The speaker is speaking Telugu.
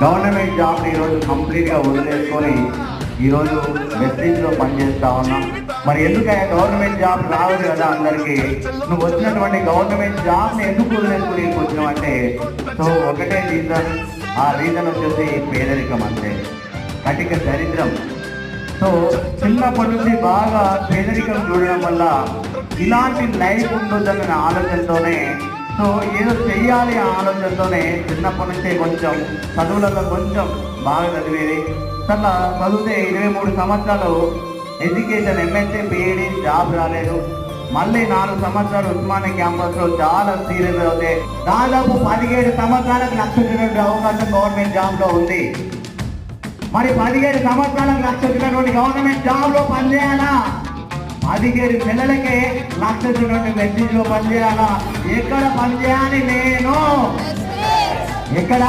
గవర్నమెంట్ జాబ్ ఈరోజు కంప్లీట్గా వదిలేసుకొని ఈరోజు వెస్టీజ్లో పనిచేస్తా ఉన్నా. మరి ఎందుకయ్యా గవర్నమెంట్ జాబ్ రాదు కదా అందరికీ, నువ్వు వచ్చినటువంటి గవర్నమెంట్ జాబ్ని ఎందుకు వదిలేసుకుని వచ్చినావు అంటే, సో ఒకటే రీజన్, ఆ రీజన్ వచ్చేసి పేదరికం, అంతే, కటిక దరిద్రం. సో చిన్నప్పటి నుంచి బాగా పేదరికం చూడడం వల్ల ఇలాంటి లైఫ్ ఉండొద్దన్న ఆలోచనతోనే, సో ఏదో చెయ్యాలి ఆ ఆలోచనతోనే చిన్నప్పటి నుంచే కొంచెం చదువులలో కొంచెం బాగా చదివేది. అట్లా చదివితే 23 సంవత్సరాలు ఎడ్యుకేషన్, ఎంఎస్సీ, పిహెచ్డి, జాబ్ రాలేదు. మళ్ళీ 4 సంవత్సరాలు ఉస్మానియా క్యాంపస్లో చాలా సీరియస్ అవుతాయి. దాదాపు 17 సంవత్సరాలకు లక్షించినటువంటి అవకాశం గవర్నమెంట్ జాబ్లో ఉంది. మరి 17 సంవత్సరాలకు లక్షించినటువంటి గవర్నమెంట్ జాబ్లో పనిచేయాలా? 17 నెలలకే లక్షించినటువంటి వెస్టీజ్లో పనిచేయాలా? ఎక్కడ పనిచేయాలి? నేను ఎక్కడ